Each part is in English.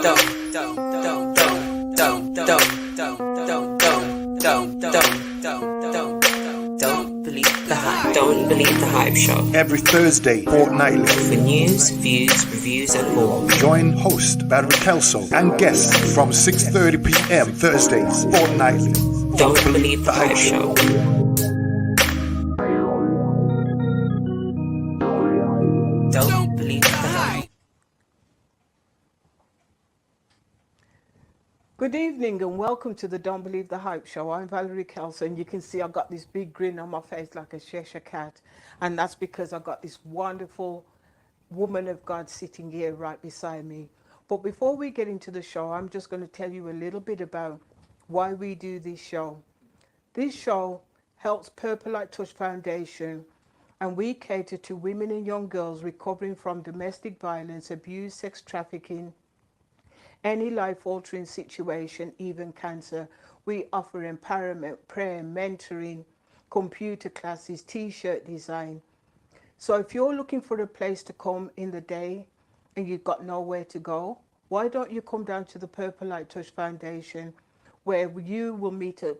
believe the hype. Don't believe the hype show. Every Thursday, fortnightly. For news, views, reviews, and more. Join host Barry Kelso and guests from 6:30 p.m. Thursdays, fortnightly. Don't believe the hype show. Don't believe the hype. Good evening and welcome to the Don't Believe the Hype show. I'm Valerie Kelso and you can see I've got this big grin on my face like a Cheshire cat, and that's because I've got this wonderful woman of God sitting here right beside me. But before we get into the show, I'm just going to tell you a little bit about why we do this show. This show helps Purple Light Touch Foundation, and we cater to women and young girls recovering from domestic violence, abuse, sex trafficking, any life-altering situation, even cancer. We offer empowerment, prayer, mentoring, computer classes, t-shirt design. So if you're looking for a place to come in the day and you've got nowhere to go, why don't you come down to the Purple Light Touch Foundation, where you will meet a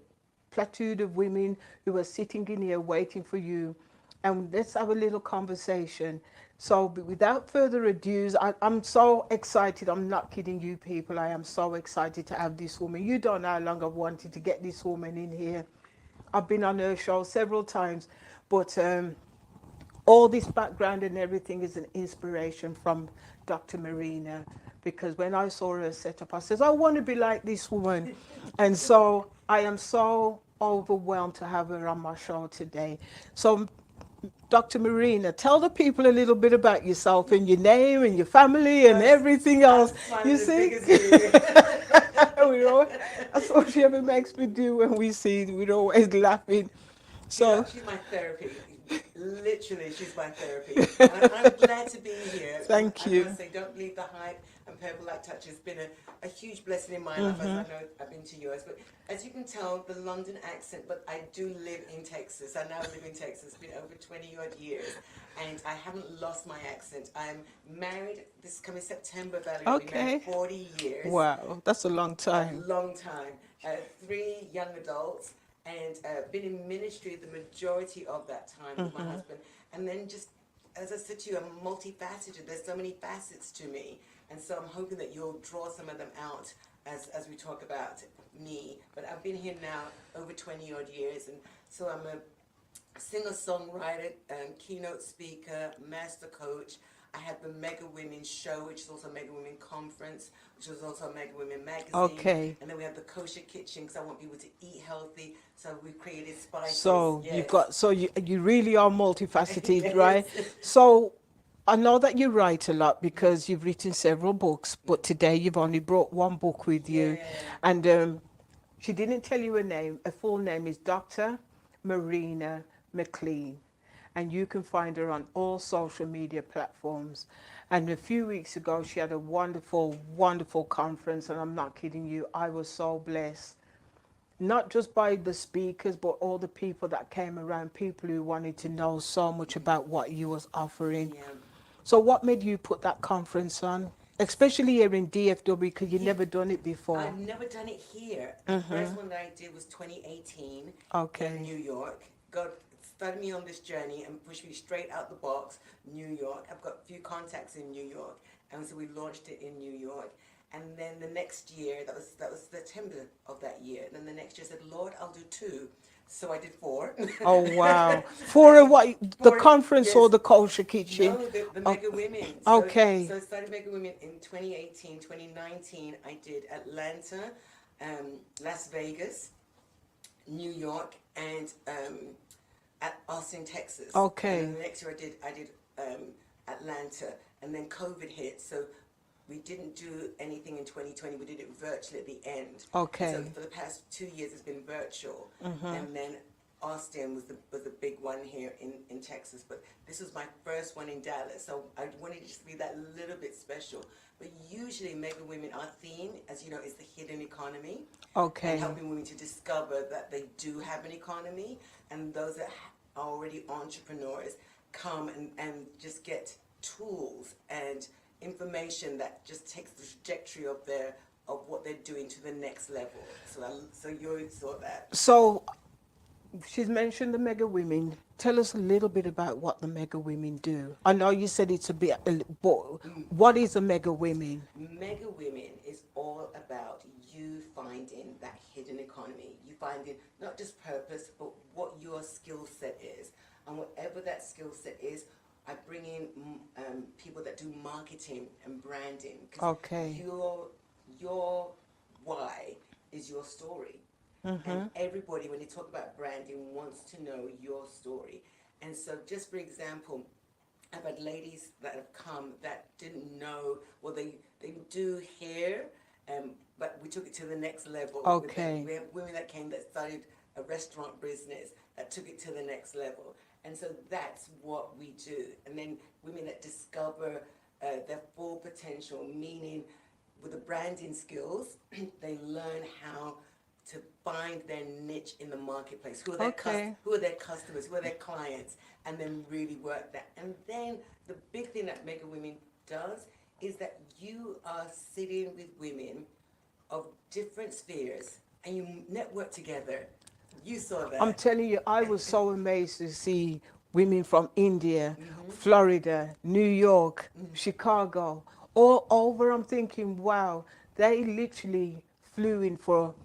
platoon of women who are sitting in here waiting for you, and let's have a little conversation. So without further ado, I'm so excited. I'm not kidding you people. I am so excited to have this woman. You don't know how long I've wanted to get this woman in here. I've been on her show several times, but all this background and everything is an inspiration from Dr. Marina, because when I saw her set up, I said, I want to be like this woman. And so I am so overwhelmed to have her on my show today. So Dr. Marina, tell the people a little bit about yourself and your name and your family and everything else. You see? That's what she ever makes me do when we see. We're always laughing. So she's my therapy. Literally, she's my therapy. And I'm glad to be here. Thank you. I want to say, don't believe the hype. And Purple Light Touch has been a huge blessing in my life, as I know I've been to yours. But as you can tell, the London accent, but I do live in Texas. I now live in Texas. It's been over 20-odd years. And I haven't lost my accent. I'm married this coming September, Valerie. Okay. I've been married 40 years. Wow, that's a long time. A long time. 3 young adults. And been in ministry the majority of that time with my husband. And then just, as I said to you, I'm multifaceted. There's so many facets to me. And so I'm hoping that you'll draw some of them out as we talk about me. But I've been here now over 20-odd years. And so I'm a singer-songwriter, keynote speaker, master coach. I have the Mega Women Show, which is also a Mega Women Conference, which is also a Mega Women Magazine. Okay. And then we have the Kosher Kitchen, because I want people to eat healthy. So we created spices. So yes. you really are multifaceted, yes. Right? So I know that you write a lot because you've written several books, but today you've only brought one book with you. Yeah. And she didn't tell you her name. Her full name is Dr. Marina Mclean. And you can find her on all social media platforms. And a few weeks ago, she had a wonderful, wonderful conference. And I'm not kidding you, I was so blessed. Not just by the speakers, but all the people that came around, people who wanted to know so much about what you was offering. Yeah. So what made you put that conference on? Especially here in DFW, because you've never done it before. I've never done it here. The first one that I did was 2018 in New York. God started me on this journey and pushed me straight out the box, New York. I've got a few contacts in New York, and so we launched it in New York. And then the next year, that was September of that year. And then the next year I said, Lord, I'll do 2. So I did 4. Oh, wow. 4 of what? The conference, yes. Or the Kosher Kitchen? No, the Mega Women. Okay. So I started Mega Women in 2018. 2019, I did Atlanta, Las Vegas, New York, and at Austin, Texas. Okay. And the next year I did Atlanta, and then COVID hit, so we didn't do anything in 2020. We did it virtually at the end. Okay. So for the past 2 years, it's been virtual, and then Austin was the big one here in Texas. But this was my first one in Dallas, so I wanted it to be that little bit special. But usually, Mega Women, our theme, as you know, is the hidden economy. Okay. And helping women to discover that they do have an economy, and those that are already entrepreneurs come and just get tools and information that just takes the trajectory of what they're doing to the next level. So you saw that. So she's mentioned the Mega Women. Tell us a little bit about what the Mega Women do. I know you said it's a bit, but what is a Mega Women? Mega Women is all about you finding that hidden economy. You finding not just purpose, but what your skill set is. And whatever that skill set is, I bring in people that do marketing and branding. 'Cause Okay. your why is your story. And everybody, when you talk about branding, wants to know your story. And so, just for example, I've had ladies that have come that didn't know, well, they do hair, but we took it to the next level. Okay. We have women that came that started a restaurant business that took it to the next level. And so that's what we do. And then women that discover their full potential, meaning with the branding skills, they learn how to find their niche in the marketplace. Who are their who are their customers? Who are their clients? And then really work that. And then the big thing that Mega Women does is that you are sitting with women of different spheres and you network together. You saw that. I'm telling you, I was so amazed to see women from India, Florida, New York, Chicago, all over. I'm thinking, wow, they literally flew in for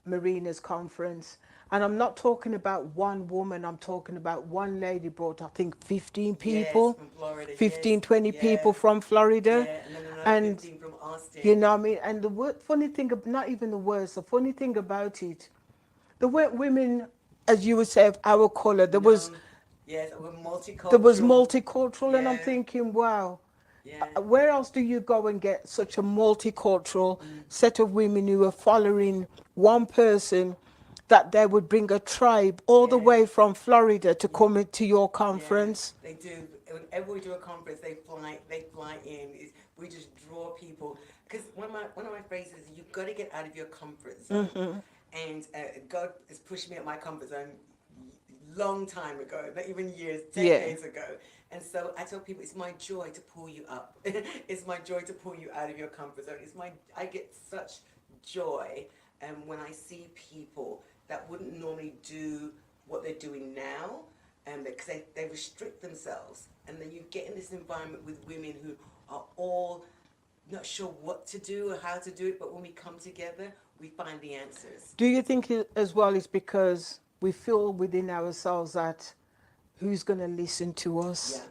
Marina's conference. And I'm not talking about one woman, I'm talking about one lady brought, I think, 15 people, from Florida, 15, 20 people from Florida. And then another 15 from Austin. You know what I mean? And the funny thing, not even the words, the funny thing about it, there weren't women, as you would say, of our color. There was we're multicultural. There was multicultural, and I'm thinking, wow, Yeah. where else do you go and get such a multicultural set of women who are following one person, that they would bring a tribe all the way from Florida to come into your conference? They do. Whenever we do a conference, they fly in. We just draw people. Because one of my phrases is, you've got to get out of your comfort zone. And God has pushed me at my comfort zone long time ago, not even years, decades ago. And so I tell people, it's my joy to pull you up. It's my joy to pull you out of your comfort zone. I get such joy when I see people that wouldn't normally do what they're doing now, because they restrict themselves. And then you get in this environment with women who are all not sure what to do or how to do it, but when we come together, we find the answers. Do you think it, as well, it's because we feel within ourselves that who's going to listen to us?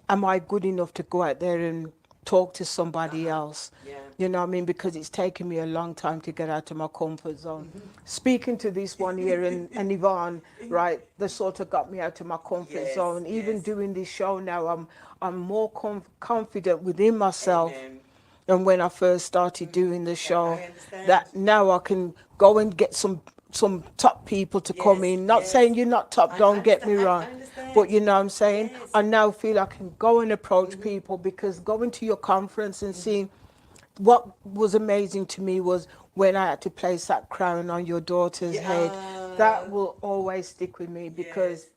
Am I good enough to go out there and talk to somebody else? You know what I mean? Because it's taken me a long time to get out of my comfort zone. Speaking to this one here and Yvonne, right, they sort of got me out of my comfort zone. Even doing this show now, I'm more confident within myself than when I first started doing the show. That now I can go and get some top people to come in. Not saying you're not top, don't get me wrong. But you know what I'm saying? I now feel I can go and approach people, because going to your conference and seeing what was amazing to me was when I had to place that crown on your daughter's head. That will always stick with me, because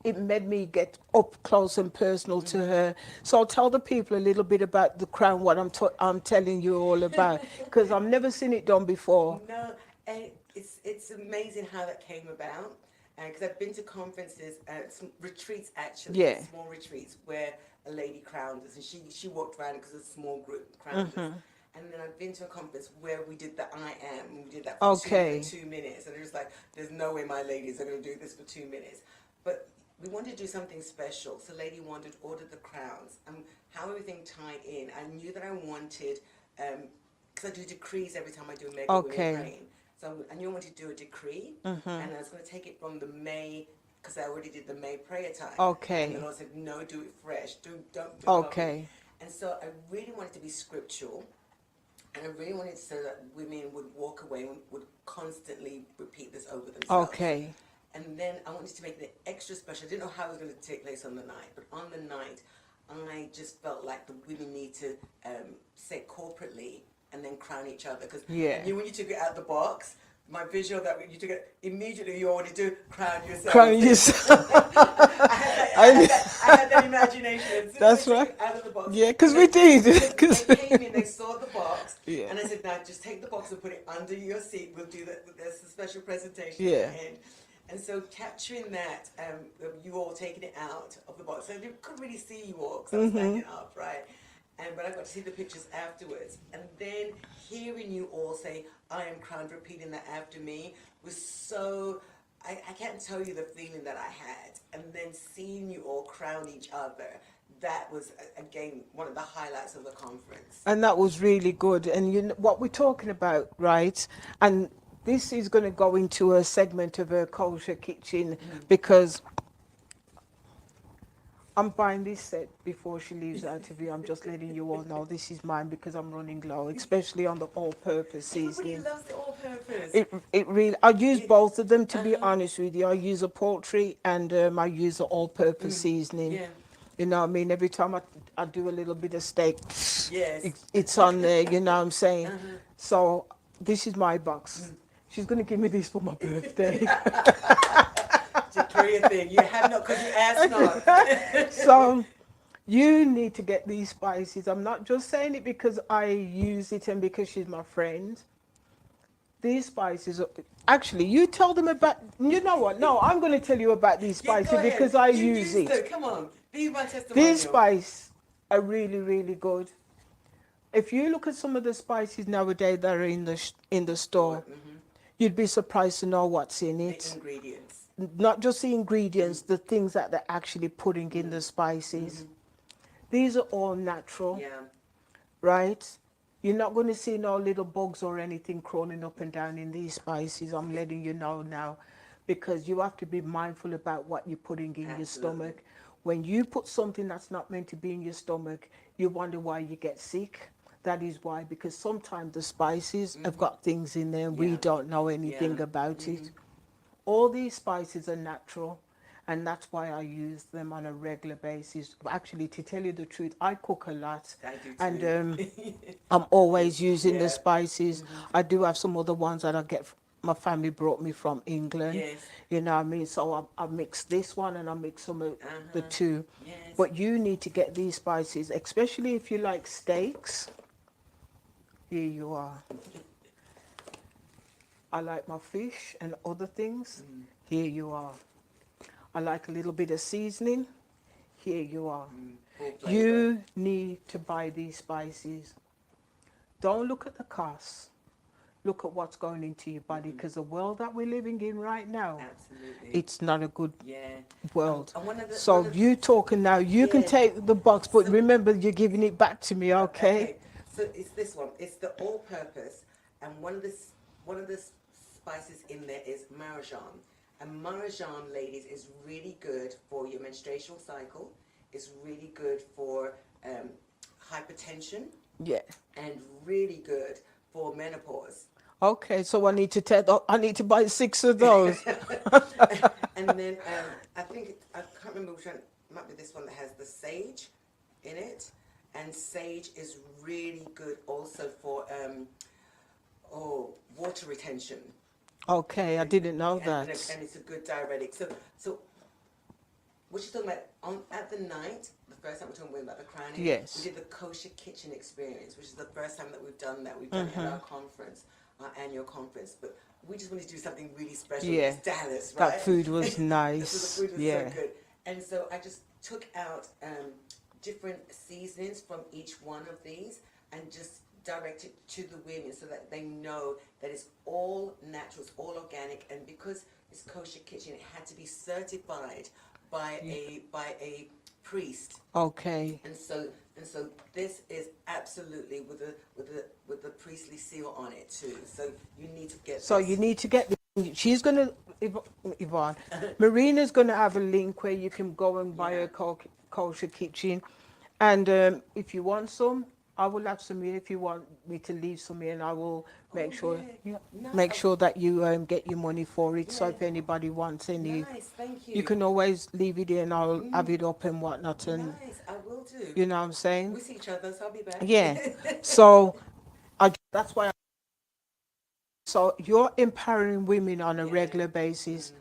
it made me get up close and personal to her. So I'll tell the people a little bit about the crown, what I'm telling you all about, because I've never seen it done before. No, and it's amazing how that came about. Because I've been to conferences, retreats actually, small retreats, where a lady crowned us, and she walked around because a small group crowned us. And then I've been to a conference where we did the I Am, and we did that for 2 minutes, and it was like, there's no way my ladies are going to do this for 2 minutes. But we wanted to do something special, so lady wanted to order the crowns, and how everything tied in. I knew that I wanted, because I do decrees every time I do Mega Women Praying. So I knew I wanted to do a decree, and I was going to take it from the May, because I already did the May prayer time. And the Lord said, no, do it fresh. Don't do it. And so I really wanted to be scriptural, and I really wanted so that women would walk away and would constantly repeat this over themselves. And then I wanted to make it extra special. I didn't know how it was going to take place on the night, but on the night, I just felt like the women need to say corporately and then crown each other. Because I knew when you took it out of the box, my visual that when you took it, immediately you already do crown yourself. Crown yourself. I had that imagination. As soon That's as they took right. it out of the box. Yeah, 'cause we did. They came in, they saw the box, Yeah. and I said, now just take the box and put it under your seat. We'll do that. There's a special presentation Yeah. at the end. And so capturing that, you all taking it out of the box. So you couldn't really see you all because I was standing up, right? But I got to see the pictures afterwards. And then hearing you all say, I am crowned, repeating that after me, was so, I can't tell you the feeling that I had. And then seeing you all crown each other, that was, again, one of the highlights of the conference. And that was really good. And you know what we're talking about, right? And this is going to go into a segment of a kosher kitchen because I'm buying this set before she leaves out of here. I'm just letting you all know this is mine because I'm running low, especially on the all-purpose Everybody seasoning. loves the all-purpose. It really. I use both of them, to be honest with you. I use a poultry and I use an all-purpose seasoning. Yeah. You know what I mean? Every time I do a little bit of steak, Yes. it's on there. You know what I'm saying? So this is my box. She's gonna give me this for my birthday. It's a prayer thing. You have not because you asked not. So you need to get these spices. I'm not just saying it because I use it and because she's my friend. These spices are, actually, you tell them about, you know what? No, I'm going to tell you about these Yeah, spices go ahead. because I You use used it. to. Come on. Be my testimonial. These spices are really, really good. If you look at some of the spices nowadays that are in the store, you'd be surprised to know what's in The it. ingredients. Not just the ingredients, the things that they're actually putting in the spices. These are all natural, Yeah. right? You're not going to see no little bugs or anything crawling up and down in these spices. I'm letting you know now, because you have to be mindful about what you're putting in your stomach. When you put something that's not meant to be in your stomach, you wonder why you get sick. That is why, because sometimes the spices have got things in there and we Yeah. don't know anything Yeah. about it. All these spices are natural, and that's why I use them on a regular basis. Actually, to tell you the truth, I cook a lot, I do too. and I'm always using Yeah. the spices. I do have some other ones that I get. My family brought me from England. Yes. You know what I mean? So I mix this one and I mix some of the two. Yes. But you need to get these spices, especially if you like steaks. Here you are. I like my fish and other things. Here you are. I like a little bit of seasoning. Here you are. Full flavor. You need to buy these spices. Don't look at the cost. Look at what's going into your body, because the world that we're living in right now, Absolutely. it's not a good Yeah. world. And one of the- So one of the- you talking now, you can Yeah. take the box, but So- remember you're giving it back to me, okay? So it's this one. It's the all-purpose, and one of the spices in there is marjan. And marjan, ladies, is really good for your menstrual cycle. It's really good for hypertension, Yeah. and really good for menopause. Okay, so I need to buy 6 of those. And then I think I can't remember which one. It might be this one that has the sage in it, and sage is really good also for water retention. Okay, I didn't know And that. it's a good diuretic. So what you're talking about at the night, the first time we're talking about the crowning. Yes. We did the kosher kitchen experience, which is the first time that we've done that. We've done it at our conference, our annual conference, but we just wanted to do something really special. Yeah. It's Dallas, right? That food was So nice. the food was Yeah. so good. And so I just took out different seasonings from each one of these and just directed to the women so that they know that it's all natural, it's all organic, and because it's kosher kitchen, it had to be certified by a priest. Okay. And so this is absolutely with the priestly seal on it too. So you need to get So this. you need to get she's going to, Yvonne, Marina's going to have a link where you can go and buy a kosher kitchen. And if you want some, I will have some here. If you want me to leave some here, and I will make sure Nice. make sure that you get your money for it. So if anybody wants any, Nice, thank you. you can always leave it here and I'll have it up and whatnot. And Nice, I will do. you know what I'm saying? We see each other, so I'll be back. Yeah. So that's why So you're empowering women on a regular basis.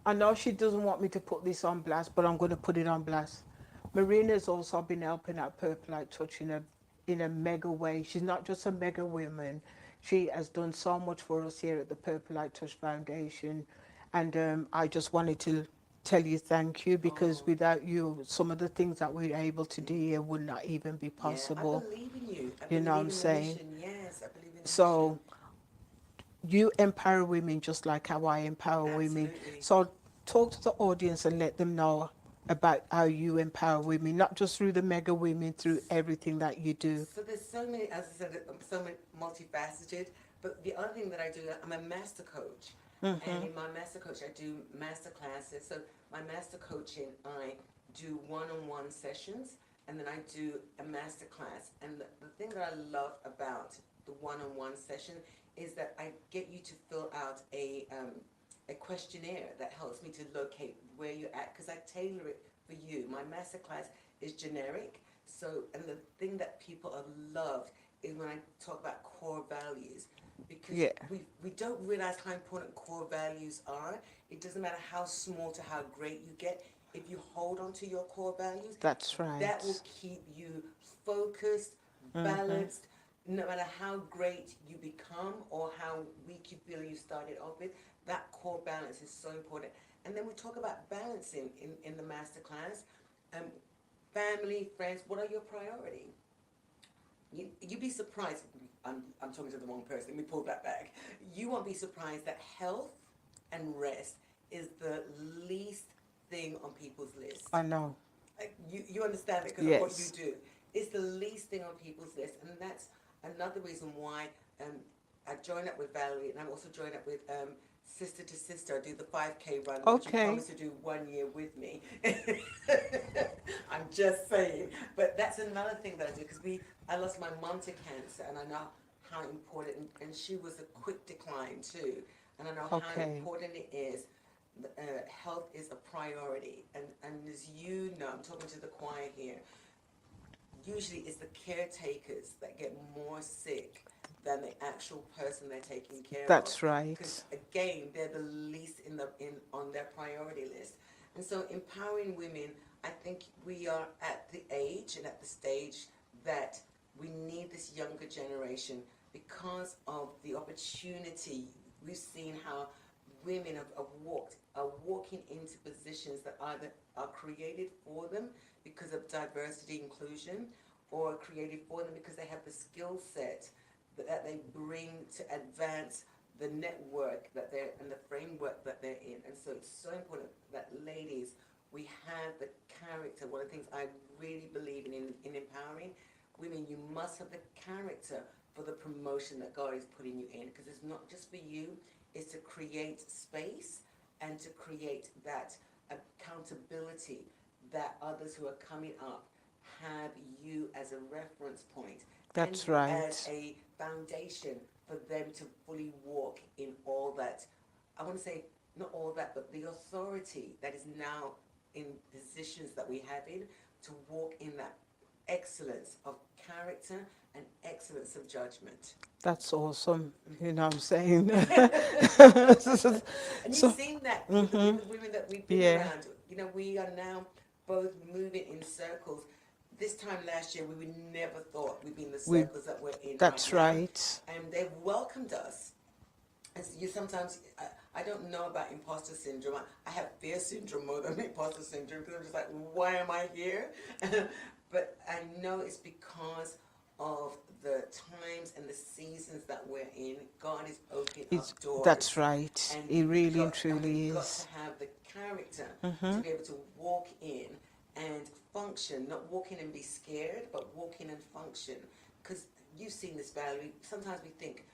I know she doesn't want me to put this on blast, but I'm going to put it on blast. Marina's also been helping out Purple Light Touch in a mega way. She's not just a mega woman. She has done so much for us here at the Purple Light Touch Foundation. And I just wanted to tell you thank you, because without you, some of the things that we're able to do here would not even be possible. Yeah, I believe in you. I You know what I'm believe in the saying? mission. Yes, I believe in the So mission. you empower women just like how I empower women. Absolutely. So talk to the audience and let them know about how you empower women, not just through the mega women, through everything that you do. So there's so many, as I said, I'm so many multifaceted. But the other thing that I do, I'm a master coach. And in my master coach, I do master classes. So my master coaching, I do one-on-one sessions, and then I do a master class. And the thing that I love about the one-on-one session is that I get you to fill out a questionnaire that helps me to locate where you're at, because I tailor it for you. My master class is generic. So, and the thing that people have loved is when I talk about core values, because Yeah. we don't realize how important core values are. It doesn't matter how small to how great you get. If you hold on to your core values, That's right. that will keep you focused, balanced, no matter how great you become or how weak you feel you started off with. That core balance is so important. And then we talk about balancing in the master class. Family, friends, what are your priority? You'd be surprised. I'm talking to the wrong person. Let me pull that back. You won't be surprised that health and rest is the least thing on people's list. I know. You understand it because of what you do. It's the least thing on people's list, and that's another reason why I joined up with Valerie, and I'm also joined up with Sister to Sister. I do the 5K run, which you Okay. promised to do 1 year with me. I'm just saying, but that's another thing that I do, because I lost my mom to cancer, and I know how important, and she was a quick decline too, and I know how important it is. Health is a priority, and as you know, I'm talking to the choir here, usually it's the caretakers that get more sick than the actual person they're taking care of. That's right. Because again, they're the least on their priority list. And so empowering women, I think we are at the age and at the stage that we need this younger generation because of the opportunity. We've seen how women are walking into positions that either are created for them because of diversity inclusion, or created for them because they have the skill set that they bring to advance the network that they're and the framework that they're in. And so it's so important that, ladies, we have the character. One of the things I really believe in empowering women, you must have the character for the promotion that God is putting you in, because it's not just for you, it's to create space and to create that accountability that others who are coming up have you as a reference point. That's and right. As a foundation for them to fully walk in all that, I want to say not all that, but the authority that is now in positions that we have in, to walk in that excellence of character and excellence of judgment. That's awesome. You know what I'm saying? And So- you've seen that with the women that we've been Yeah. around. You know, we are now both moving in circles. This time last year, we would never thought we'd be in the circles that we're in. That's right now. right. And they've welcomed us. And you sometimes, I don't know about imposter syndrome. I have fear syndrome more than imposter syndrome, because I'm just like, why am I here? But I know it's because of the times and the seasons that we're in. God is opening up doors. That's right. And It really and we've truly got is. to have the character to be able to walk in and function, not walk in and be scared, but walk in and function. Because you've seen this, Valerie. Sometimes we think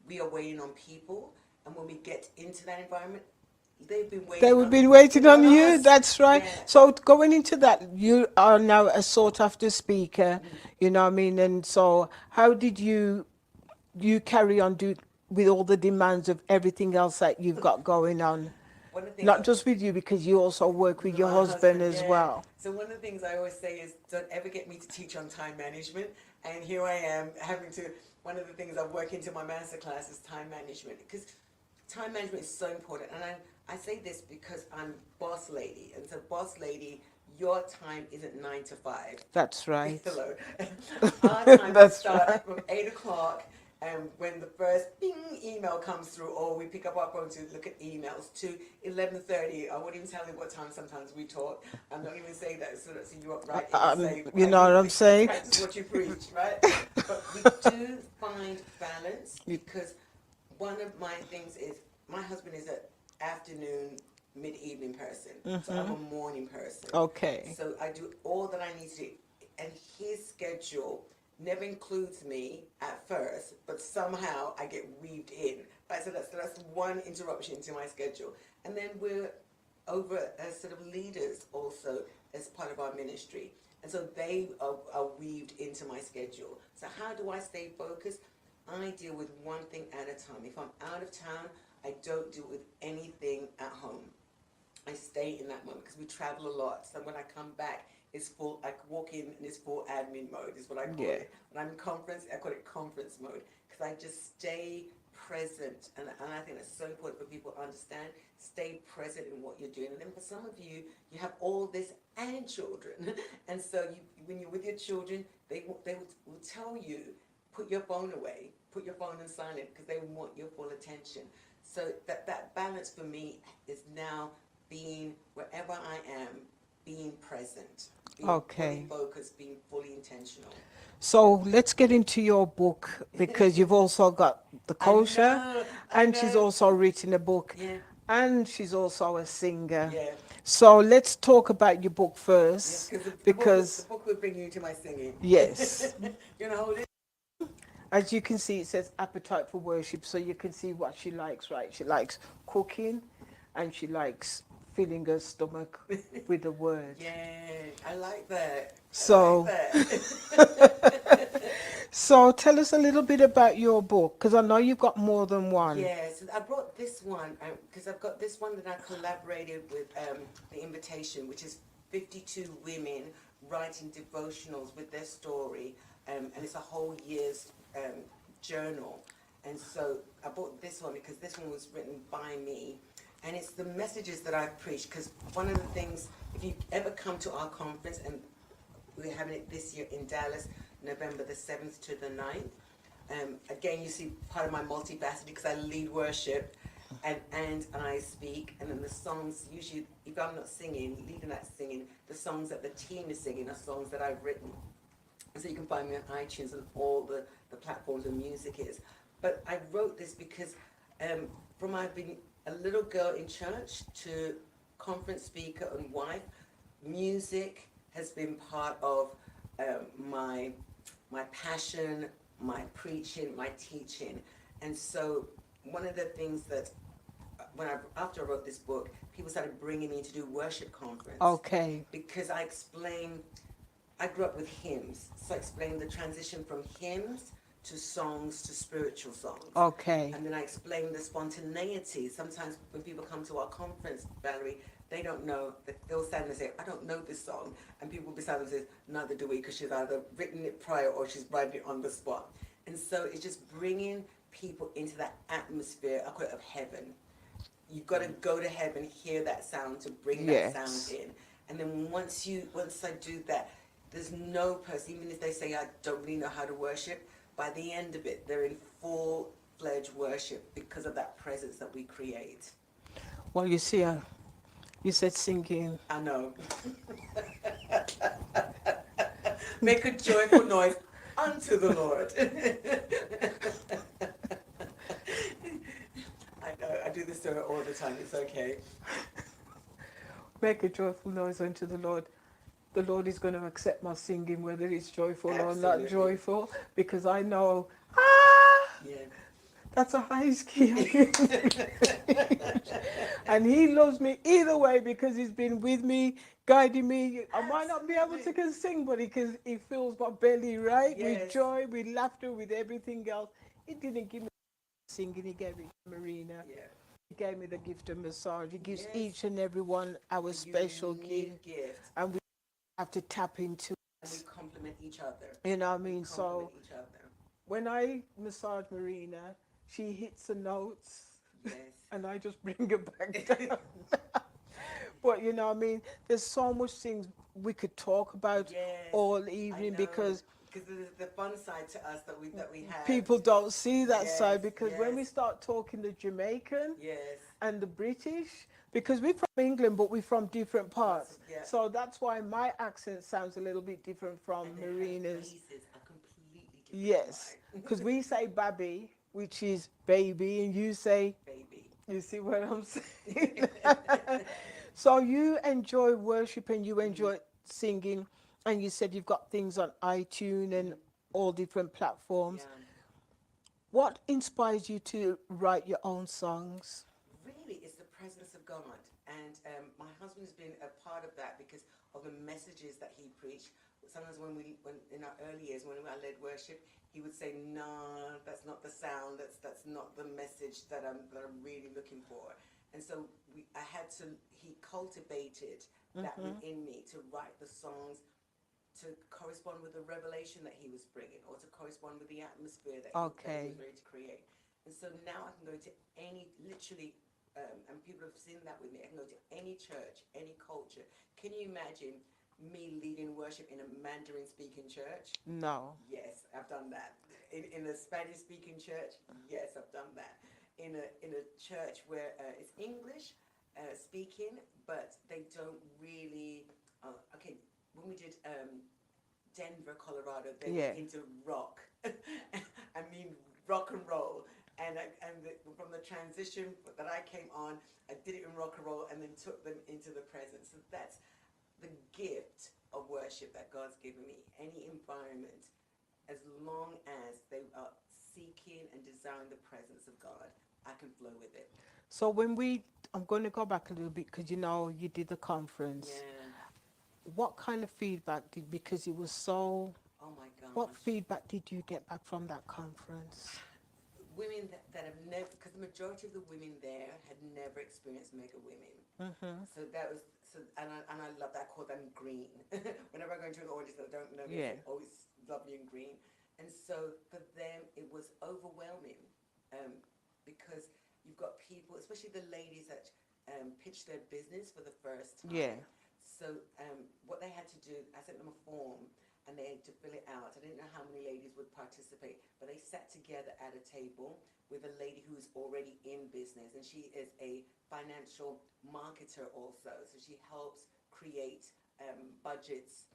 we are waiting on people, and when we get into that environment, they've been waiting on you. us. That's right. Yeah. So going into that, you are now a sought after speaker. You know what I mean? And so, how did you carry on with all the demands of everything else that you've got going on? One of the things Not just with you, because you also work with your my husband as yeah. well. So one of the things I always say is, don't ever get me to teach on time management. And here I am having to one of the things I work into my masterclass is time management, because time management is so important. And I say this because I'm boss lady, and so boss lady, your time isn't 9 to 5. That's right. Hello. Our time That's starts right. from 8 o'clock, and when the first bing email comes through, or we pick up our phone to look at emails, to 11:30. I won't even tell you what time sometimes we talk. I'm not even saying that so that you're right. Say, You know what I'm saying? Practice what you preach, right? But we do find balance, because one of my things is my husband is an afternoon, mid-evening person, so I'm a morning person. Okay. So I do all that I need to do, and his schedule never includes me at first, but somehow I get weaved in. Right, so that's one interruption to my schedule. And then we're over as sort of leaders also as part of our ministry. And so they are weaved into my schedule. So how do I stay focused? I deal with one thing at a time. If I'm out of town, I don't deal with anything at home. I stay in that moment because we travel a lot. So when I come back, it's full. I walk in and it's full admin mode, is what I call it. When I'm in conference, I call it conference mode, because I just stay present. And I think that's so important for people to understand. Stay present in what you're doing. And then for some of you, you have all this and children. And so when you're with your children, they will tell you, put your phone away, put your phone on silent, because they want your full attention. So that balance for me is now being wherever I am, being present, being fully focused, being fully intentional. So let's get into your book, because you've also got the kosher, I and she's know. also written a book, Yeah. and she's also a singer. Yeah. So let's talk about your book first, Yes, because the book will bring you to my singing. yes, You know, hold it. as you can see, it says appetite for worship, so you can see what she likes, right? She likes cooking, and she likes filling her stomach with the word. Yeah, I like that. So, I like that. so tell us a little bit about your book, because I know you've got more than one. Yes, I brought this one because I've got this one that I collaborated with The Invitation, which is 52 women writing devotionals with their story, and it's a whole year's journal. And so I bought this one because this one was written by me, and it's the messages that I've preached. Because one of the things, if you ever come to our conference, and we're having it this year in Dallas, November the 7th to the 9th. Again, you see part of my multifaceted, because I lead worship and I speak, and then the songs, usually if I'm not singing, leading that singing, the songs that the team is singing are songs that I've written. So you can find me on iTunes and all the platforms where music is. But I wrote this because from I've been a little girl in church to conference speaker and wife, music has been part of my passion, my preaching, my teaching. And so one of the things that after I wrote this book, people started bringing me to do worship conference. Okay. Because I grew up with hymns, so I explained the transition from hymns to songs to spiritual songs. Okay. And then I explained the spontaneity. Sometimes when people come to our conference, Valerie, they don't know, they'll stand and say, I don't know this song. And people beside them say, neither do we, because she's either written it prior or she's writing it on the spot. And so it's just bringing people into that atmosphere, I call it, of heaven. You've got to go to heaven, hear that sound to bring that sound in. And then once I do that, there's no person, even if they say, I don't really know how to worship, by the end of it, they're in full-fledged worship because of that presence that we create. Well, you see, you said singing. I know. Make a joyful noise unto the Lord. I know, I do this to her all the time, it's okay. Make a joyful noise unto the Lord. The Lord is going to accept my singing, whether it's joyful or not joyful, because I know, that's a high key. And he loves me either way, because he's been with me, guiding me. I might not be able to sing, but he fills my belly, right? With joy, with laughter, with everything else. He didn't give me singing, he gave me Marina. Yeah. He gave me the gift of massage. He gives each and every one our special gift. And we have to tap into and we complement each other. You know what I mean? So when I massage Marina, she hits the notes Yes. and I just bring her back down. But you know, I mean, there's so much things we could talk about Yes. all I evening know. because Because the fun side to us that we have. people don't see that Yes, side. Because when we yes. start talking the Jamaican Yes. and the British, because we're from England, but we're from different parts. Yeah. So that's why my accent sounds a little bit different from And their Marina's. phrases are completely different Yes, to mine. because we say baby, which is baby, and you say, Baby. you see what I'm saying? So you enjoy worship and you enjoy singing, and you said you've got things on iTunes and all different platforms. Yeah. What inspires you to write your own songs? Really, it's the presence of God. And my husband's been a part of that because of the messages that he preached. Sometimes when in our early years, when I led worship, he would say, "No, that's not the sound. That's not the message that I'm really looking for." And so he cultivated that within me to write the songs to correspond with the revelation that he was bringing, or to correspond with the atmosphere that he Okay. was ready to create. And so now I can go to literally, and people have seen that with me. I can go to any church, any culture. Can you imagine me leading worship in a Mandarin-speaking church? No. Yes, I've done that. In a Spanish-speaking church? Yes, I've done that. In a church where it's English speaking, but they don't really. Okay, when we did Denver, Colorado, they Yeah. were into rock. I mean, rock and roll. From the transition that I came on, I did it in rock and roll and then took them into the presence. So that's the gift of worship that God's given me. Any environment, as long as they are seeking and desiring the presence of God, I can flow with it. So I'm going to go back a little bit because you know you did the conference. Yeah. What kind of feedback because it was so, Oh my what gosh. feedback did you get back from that conference? Women that have never, because the majority of the women there had never experienced mega women. So that was, and I love that. I call them green. Whenever I go into an audience that I don't know, Yeah. it's always lovely and green. And so for them, it was overwhelming, because you've got people, especially the ladies that pitch their business for the first time. Yeah. So what they had to do, I sent them a form and they had to fill it out. I didn't know how many ladies would participate, but they sat together at a table with a lady who's already in business, and she is a financial marketer also. So she helps create budgets.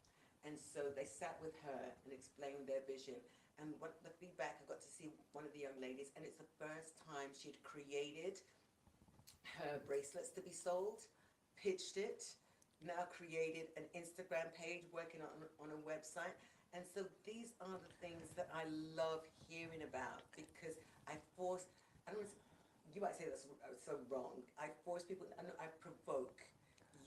And so they sat with her and explained their vision. And what the feedback, I got to see one of the young ladies, and it's the first time she'd created her bracelets to be sold, pitched it, now created an Instagram page, working on a website. And so these are the things that I love hearing about, because I don't, you might say that's so wrong. I force people, I provoke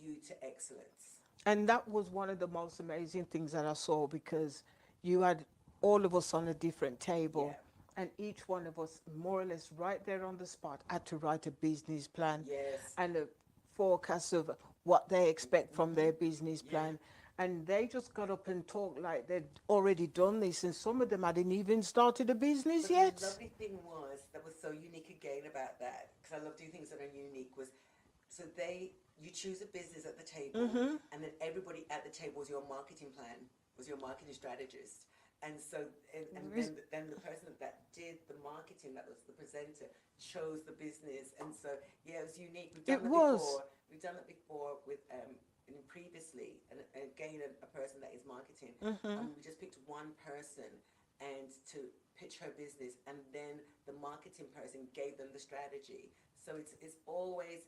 you to excellence. And that was one of the most amazing things that I saw because you had all of us on a different table. Yeah. And each one of us, more or less, right there on the spot, had to write a business plan Yes. and a forecast of what they expect from their business plan. And they just got up and talked like they'd already done this, and some of them hadn't even started a business But yet. the lovely thing that was so unique again about that, because I love doing things that are unique, was so you choose a business at the table, and then everybody at the table was your marketing plan, was your marketing strategist. And so, then the person that did the marketing, that was the presenter, chose the business. And so, yeah, it was unique. It was. We've done it before with, previously, and again, a person that is marketing. We just picked one person and to pitch her business, and then the marketing person gave them the strategy. So it's always,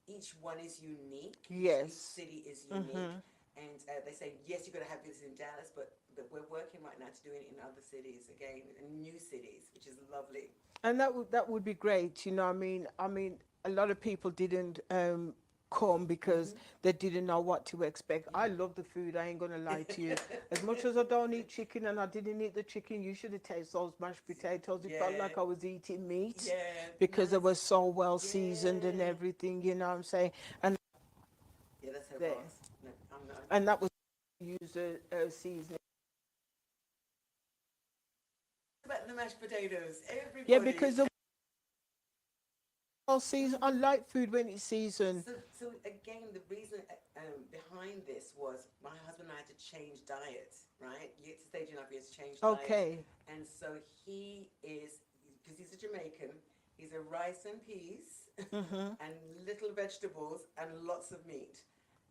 each one is unique. Yes. Each city is unique. And they say, yes, you're going to have this in Dallas, but we're working right now to do it in other cities, again, in new cities, which is lovely. And that would be great. You know, I mean, a lot of people didn't come because they didn't know what to expect. I love the food. I ain't gonna lie to you. As much as I don't eat chicken, and I didn't eat the chicken, you should have tasted those mashed potatoes. It felt Yeah. like I was eating meat Yeah. because it Nice. was so well seasoned and Yeah. everything. You know what I'm saying? And Yeah, that's her there, boss. No, I'm not. and that was use a seasoning. About the mashed potatoes. Everybody. Yeah, because the whole season, I like food when it's seasoned. So again, the reason behind this was my husband and I had to change diets, right? You get to stage enough, he has to change diets. Okay. And so he is, because he's a Jamaican, he's a rice and peas and little vegetables and lots of meat.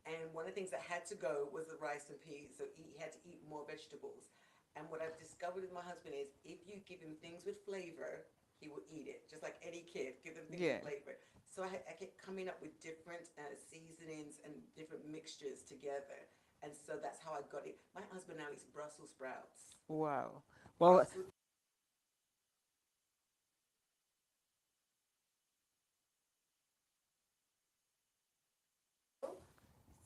And one of the things that had to go was the rice and peas, so he had to eat more vegetables. And what I've discovered with my husband is if you give him things with flavor, he will eat it. Just like any kid, give them things Yeah. with flavor. So I kept coming up with different seasonings and different mixtures together. And so that's how I got it. My husband now eats Brussels sprouts. Wow. Well, Brussels.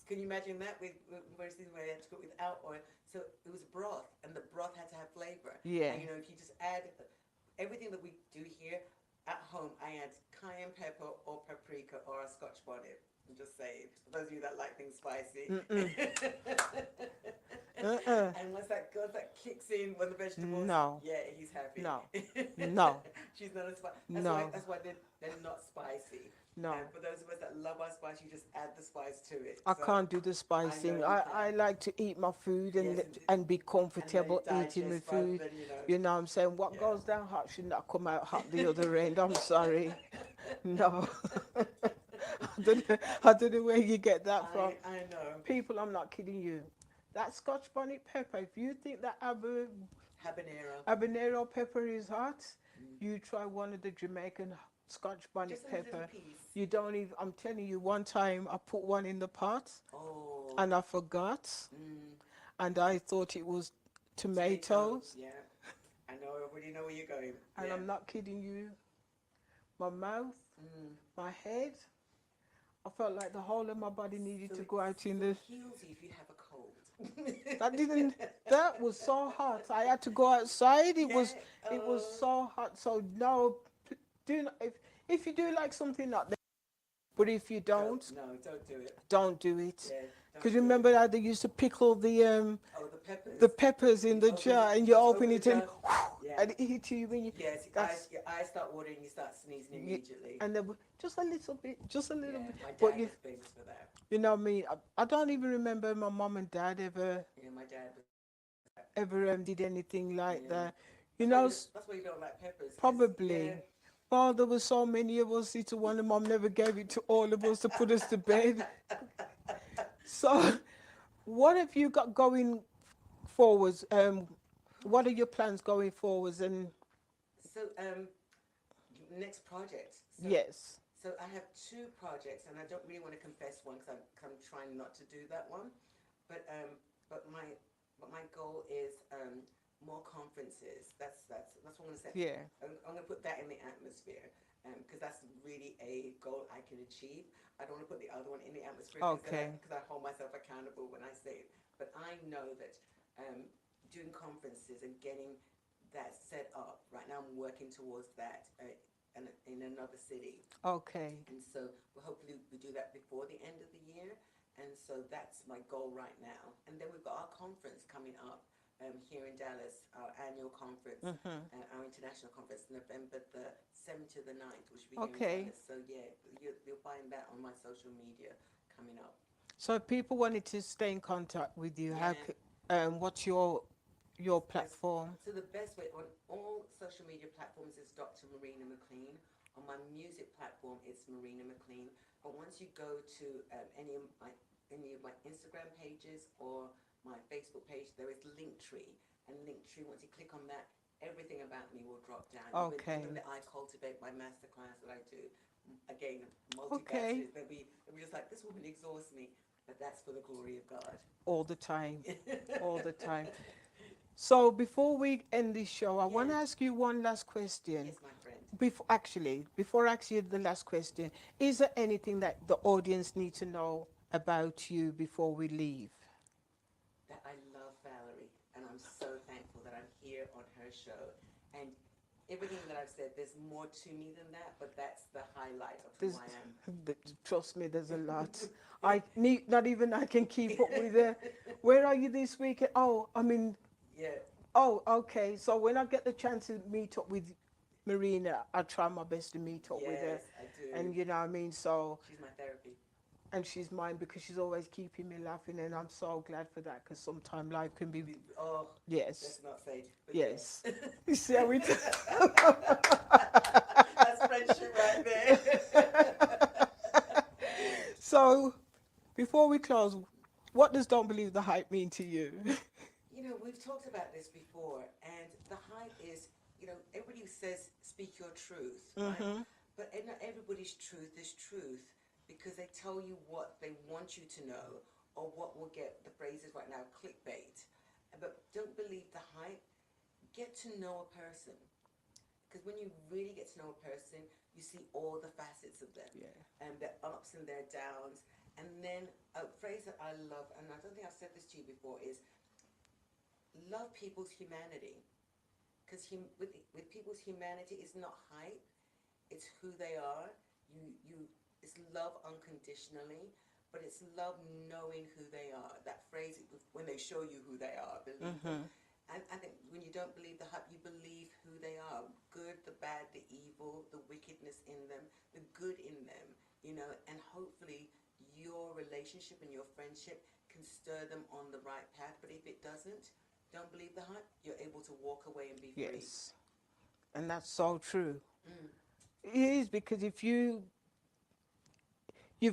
Can you imagine that with whereas where I had to cook without oil? So it was broth, and the broth had to have flavor. Yeah. And, if you just add everything that we do here at home, I add cayenne pepper or paprika or a Scotch bonnet. I'm just saying, for those of you that like things spicy. And once that kicks in, when the vegetables, No. yeah, he's happy. No. No. She's not a spicy. No. That's why they're not spicy. No. And for those of us that love our spice, you just add the spice to it. I So can't do the spicing. you I can. like to eat my food and Yes, and be comfortable and let it eating the digest rather food. than, You know what I'm saying? What Yeah. goes down hot should not come out hot the other end. I'm sorry. No. I don't know where you get that from. I know. People, I'm not kidding you. That Scotch bonnet pepper, if you think that Habanero. habanero pepper is hot, you try one of the Jamaican Scotch bonnet Just a little pepper. piece. You don't even, I'm telling you, one time I put one in the pot Oh. and I forgot and I thought it was tomatoes. Yeah. I already know where you're going. And Yeah. I'm not kidding you. My mouth, my head, I felt like the whole of my body needed to go out in the... It heals you if you have a cold. That was so hot. I had to go outside. It was Yeah, so hot. So no, do not, if you do like something like that, but if you don't, No, don't do it. don't do it. Yeah. Because remember how they used to pickle the Oh, the peppers. the peppers in the Open jar, it- and you just open open it the and jar. Yeah. and it hit you when you... Yes, that's- your eyes start watering, you start sneezing immediately. And then just a little bit, just a little Yeah, bit. my dad But is famous for that. you know what I mean? I don't even remember my mom and dad ever Yeah, my dad was. did anything like Yeah. that. You know, That's why you don't like peppers. 'Cause, probably. yeah, Well, there were so many of us, it's one and mom never gave it to all of us to put us to bed. So, what have you got going forwards? What are your plans going forwards? And So, next project. So, yes, So I have two projects, and I don't really want to confess one because I'm trying not to do that one. But my goal is more conferences. That's what I'm going to say. yeah, I'm going to put that in the atmosphere because that's really a goal I can achieve. I don't want to put the other one in the atmosphere Okay. because I hold myself accountable when I say it. But I know that doing conferences and getting that set up, right now I'm working towards that in another city. okay, And so hopefully we do that before the end of the year. And so that's my goal right now. And then we've got our conference coming up here in Dallas, our annual conference, our international conference, November the 7th to the 9th, which will be here in Okay. Dallas. So yeah, you'll find that on my social media coming up. So if people wanted to stay in contact with you, how Yeah. what's your platform? So the best way on all social media platforms is Dr. Marina Mclean. On my music platform, it's Marina Mclean. But once you go to any of my Instagram pages or my Facebook page, there is Linktree. And Linktree, once you click on that, everything about me will drop down. Okay. Even the I Cultivate, my masterclass that I do. Again, Okay. multifaceted. They'll be just like, this woman exhausts me. But that's for the glory of God. All the time, all the time. So before we end this show, I want to ask you one last question. Yes, my friend. Before I ask you the last question, is there anything that the audience need to know about you before we leave? That I love Valerie, and I'm so thankful that I'm here on her show. And everything that I've said, there's more to me than that, but that's the highlight of who I am. Trust me, there's a lot. Not even I can keep up with it. Where are you this weekend? Oh, I mean, Yeah. Oh, okay. So when I get the chance to meet up with Marina, I try my best to meet up with her. Yes, I do. And you know what I mean? So, She's my therapy. and she's mine because she's always keeping me laughing, and I'm so glad for that because sometimes life can be, Oh, yes, let's not say, but yes. yes. You see how we do? That's friendship right there. So, before we close, what does "Don't Believe the Hype" mean to you? You know, we've talked about this before, and the hype is, you know, everybody says speak your truth, right? Mm-hmm. But not everybody's truth is truth because they tell you what they want you to know or what will get the phrases right now clickbait. But don't believe the hype. Get to know a person. Because when you really get to know a person, you see all the facets of them, Yeah. and their ups and their downs. And then a phrase that I love, and I don't think I've said this to you before, is love people's humanity. Because with people's humanity, it's not hype; it's who they are. It's love unconditionally, but it's love knowing who they are. That phrase, when they show you who they are, believe them. Mm-hmm. And I think when you don't believe the hype, you believe who they are. Good, the bad, the evil, the wickedness in them, the good in them, you know, and hopefully your relationship and your friendship can stir them on the right path. But if it doesn't, don't believe the hype, you're able to walk away and be free. Yes. And that's so true. Mm, It is because if you've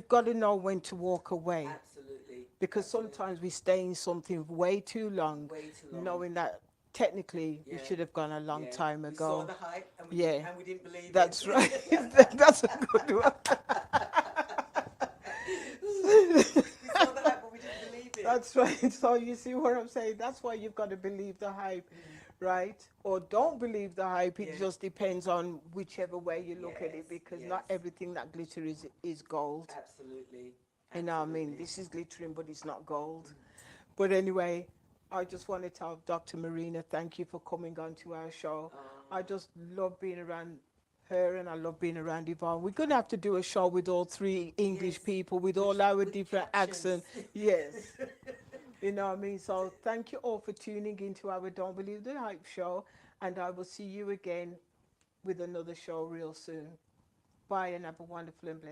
got to know when to walk away absolutely. because Absolutely. sometimes we stay in something way too long, Way too long. knowing that technically we Yeah. should have gone a long Yeah. time We saw ago. the hype and Yeah, we didn't believe that's it. right. That's a good one. We saw the hype but we didn't believe it. That's right. So you see what I'm saying? That's why you've got to believe the hype, right? Or don't believe the hype. It Yeah. just depends on whichever way you look at Yes, it because yes. not everything that glitter is gold. Absolutely. You know what I mean? Absolutely. This is glittering, but it's not gold. But anyway, I just wanted to tell Dr. Marina, thank you for coming on to our show. I just love being around her and I love being around Yvonne. We're going to have to do a show with all three English Yes. people with all our With different captions. accents. Yes. You know what I mean? So thank you all for tuning into our Don't Believe the Hype show. And I will see you again with another show real soon. Bye and have a wonderful and blessed